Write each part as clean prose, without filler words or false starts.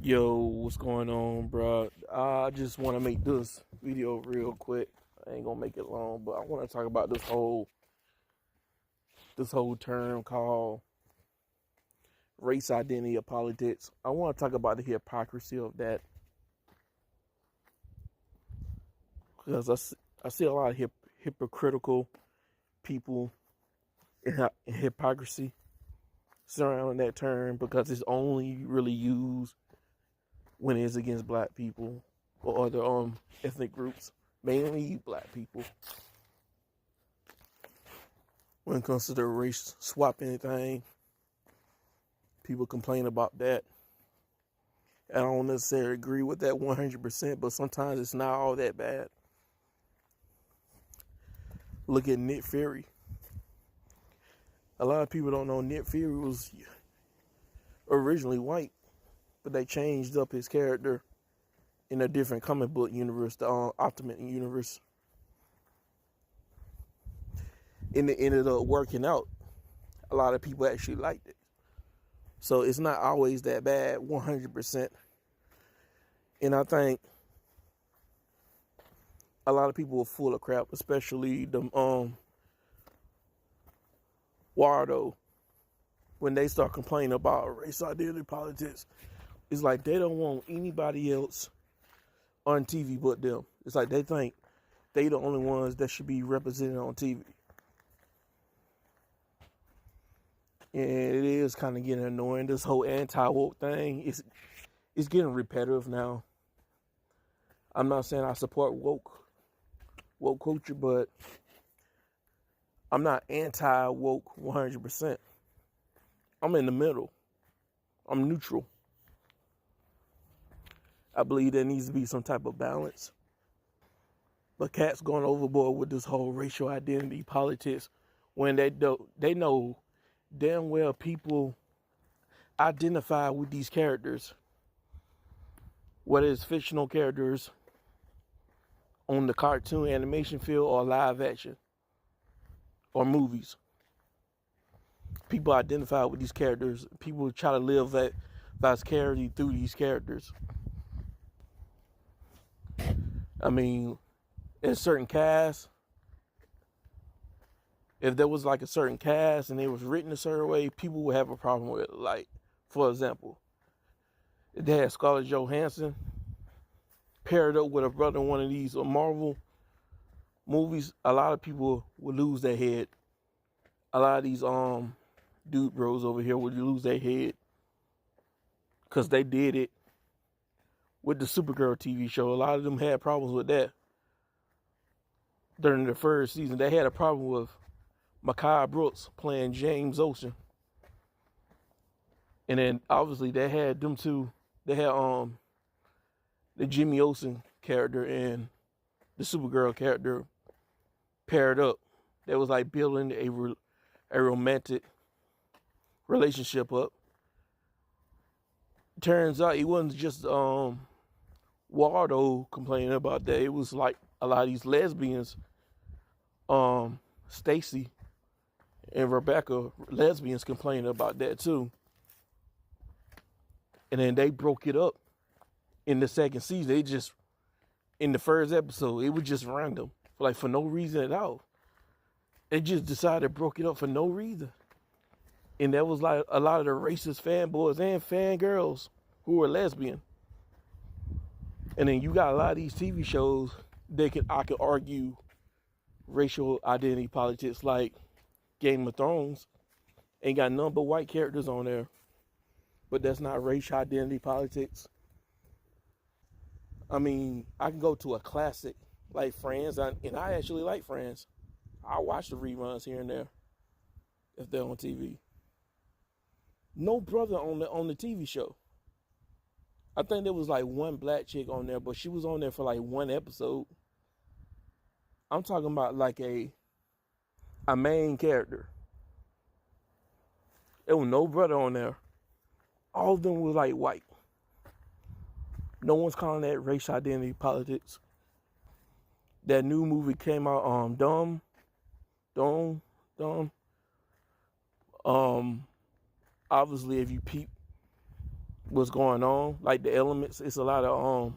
Yo, what's going on, bro? I just want to make this video real quick. I ain't gonna make it long, but I want to talk about this whole term called race identity or politics. I want to talk about the hypocrisy of that because I see a lot of hypocritical people in hypocrisy surrounding that term because it's only really used when it's against black people or other ethnic groups, mainly black people. When it comes to the race swapping thing, people complain about that. I don't necessarily agree with that 100%, but sometimes it's not all that bad. Look at Nick Fury. A lot of people don't know Nick Fury was originally white, but they changed up his character in a different comic book universe, the Ultimate Universe. And it ended up working out. A lot of people actually liked it. So it's not always that bad, 100%. And I think a lot of people are full of crap, especially the Wardo. When they start complaining about race identity politics, it's like they don't want anybody else on TV but them. It's like they think they the only ones that should be represented on TV. And it is kind of getting annoying. This whole anti-woke thing it's getting repetitive now. I'm not saying I support woke culture, but I'm not anti-woke 100%. I'm in the middle. I'm neutral. I believe there needs to be some type of balance. But cats going overboard with this whole racial identity politics when they know damn well people identify with these characters, whether it's fictional characters on the cartoon animation field or live action or movies. People identify with these characters. People try to live that vicariously through these characters. I mean, in certain casts, if there was like a certain cast and it was written a certain way, people would have a problem with it. Like, for example, if they had Scarlett Johansson paired up with a brother in one of these Marvel movies, a lot of people would lose their head. A lot of these dude bros over here would lose their head because they did it with the Supergirl TV show. A lot of them had problems with that during the first season. They had a problem with Mekhi Brooks playing James Ocean. And then obviously they had them two. They had the Jimmy Olsen character and the Supergirl character paired up. That was like building a romantic relationship up. Turns out it wasn't just Waldo complaining about that. It was like a lot of these lesbians, Stacy and Rebecca, lesbians, complaining about that too. And then they broke it up in the second season. They just, in the first episode, it was just random, for no reason at all. They just decided broke it up for no reason. And that was like a lot of the racist fanboys and fangirls who were lesbian. And then you got a lot of these TV shows I could argue racial identity politics, like Game of Thrones. Ain't got none but white characters on there. But that's not racial identity politics. I mean, I can go to a classic like Friends, and I actually like Friends. I watch the reruns here and there if they're on TV. No brother on the TV show. I think there was like one black chick on there, but she was on there for like one episode. I'm talking about like a main character. There was no brother on there. All of them was like white. No one's calling that racial identity politics. That new movie came out, Dumb. Obviously, if you peep what's going on, like the elements. It's a lot of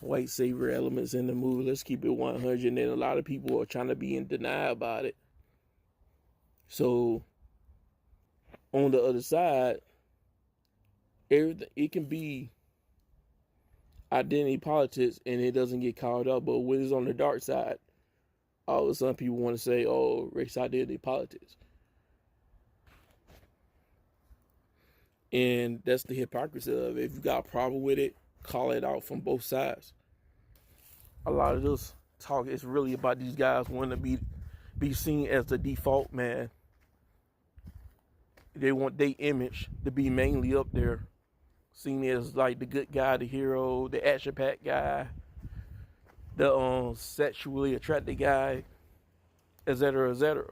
white savior elements in the movie. Let's keep it 100. And a lot of people are trying to be in denial about it. So on the other side, everything, it can be identity politics and it doesn't get caught up. But when it's on the dark side, all of a sudden people want to say, oh, race identity politics. And that's the hypocrisy of it. If you got a problem with it, call it out from both sides. A lot of this talk is really about these guys wanting to be seen as the default man. They want their image to be mainly up there, seen as like the good guy, the hero, the action-packed guy, the sexually attracted guy, etc., etc.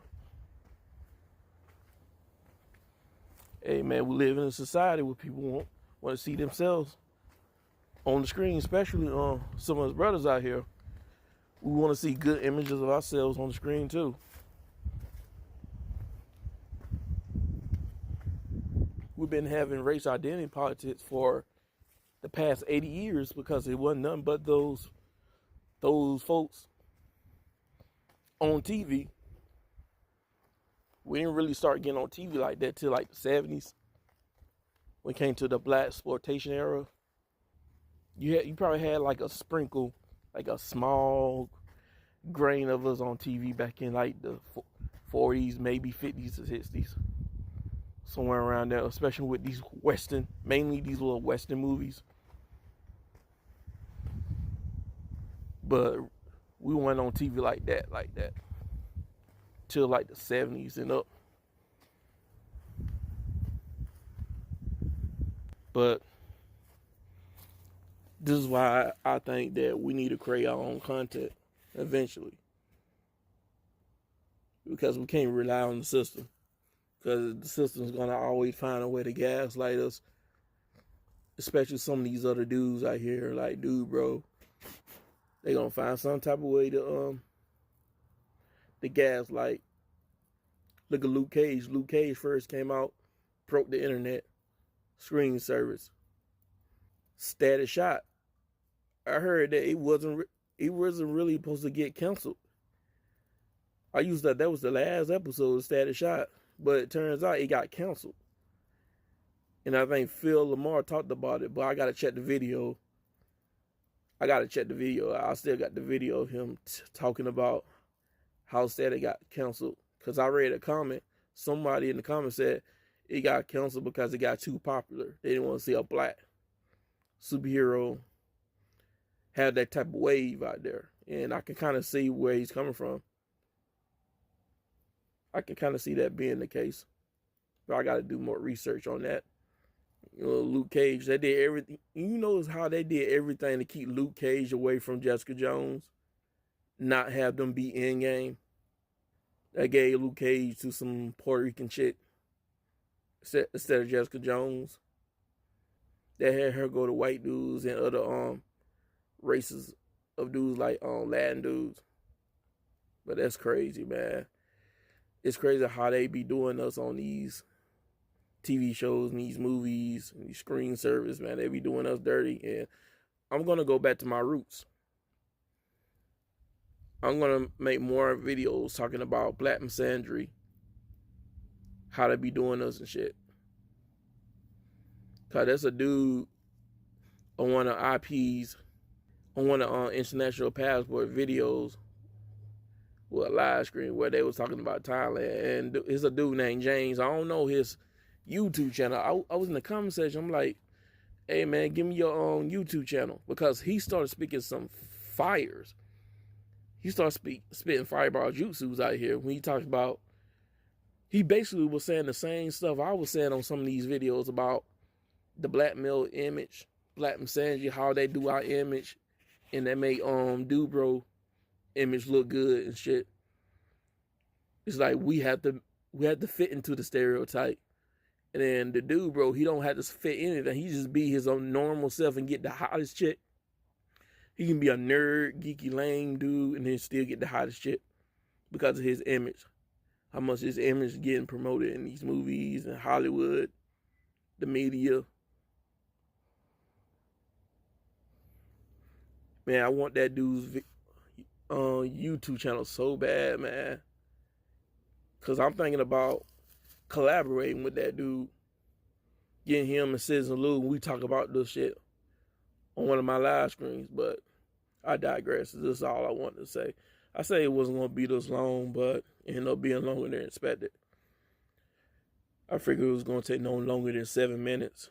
Hey man, we live in a society where people want to see themselves on the screen, especially some of us brothers out here. We want to see good images of ourselves on the screen too. We've been having race identity politics for the past 80 years because it wasn't nothing but those folks on TV. We didn't really start getting on TV like that till like the 70s. When it came to the black exploitation era, you probably had like a sprinkle, like a small grain of us on TV back in like the 40s, maybe 50s or 60s. Somewhere around there, especially with these Western, mainly these little Western movies. But we went on TV like that, till like the 70s and up. But this is why I think that we need to create our own content eventually. Because we can't rely on the system. Because the system's going to always find a way to gaslight us. Especially some of these other dudes out here, like, dude, bro. They're going to find some type of way to gaslight. Look at Luke Cage. Luke Cage first came out, broke the internet, screen service, static shot. I heard that it wasn't really supposed to get canceled. I used that was the last episode of Static Shot, but it turns out it got canceled. And I think Phil Lamar talked about it, but I gotta check the video. I still got the video of him talking about how Static got canceled. Because I read a comment. Somebody in the comment said it got canceled because it got too popular. They didn't want to see a black superhero have that type of wave out there. And I can kind of see where he's coming from. I can kind of see that being the case. But I got to do more research on that. You know, Luke Cage, they did everything. You notice how they did everything to keep Luke Cage away from Jessica Jones. Not have them be in game. They gave Luke Cage to some Puerto Rican chick instead of Jessica Jones. They had her go to white dudes and other races of dudes like Latin dudes. But that's crazy, man. It's crazy how they be doing us on these TV shows and these movies and these screen service, man. They be doing us dirty. And I'm going to go back to my roots. I'm going to make more videos talking about black misandry, how they be doing us and shit. Because that's a dude on one of IP's, on one of International Passport videos with a live screen where they was talking about Thailand. And it's a dude named James. I don't know his YouTube channel. I was in the comment section. I'm like, hey, man, give me your own YouTube channel. Because he started speaking some fires. He started spitting fireball jutsus out here when he talked about, he basically was saying the same stuff I was saying on some of these videos about the black male image, black misandry, how they do our image, and they make dude bro image look good and shit. It's like we have to fit into the stereotype. And then the dude bro, he don't have to fit anything. He just be his own normal self and get the hottest chick. He can be a nerd, geeky, lame dude and then still get the hottest shit because of his image. How much his image is getting promoted in these movies and Hollywood. the media. Man, I want that dude's YouTube channel so bad, man. Because I'm thinking about collaborating with that dude. Getting him and Sis and Lou, we talk about this shit on one of my live streams. But I digress. This is all I wanted to say. I say it wasn't going to be this long, but it ended up being longer than expected. I figured it was going to take no longer than 7 minutes.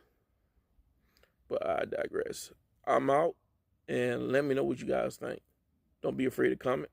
But I digress. I'm out, and let me know what you guys think. Don't be afraid to comment.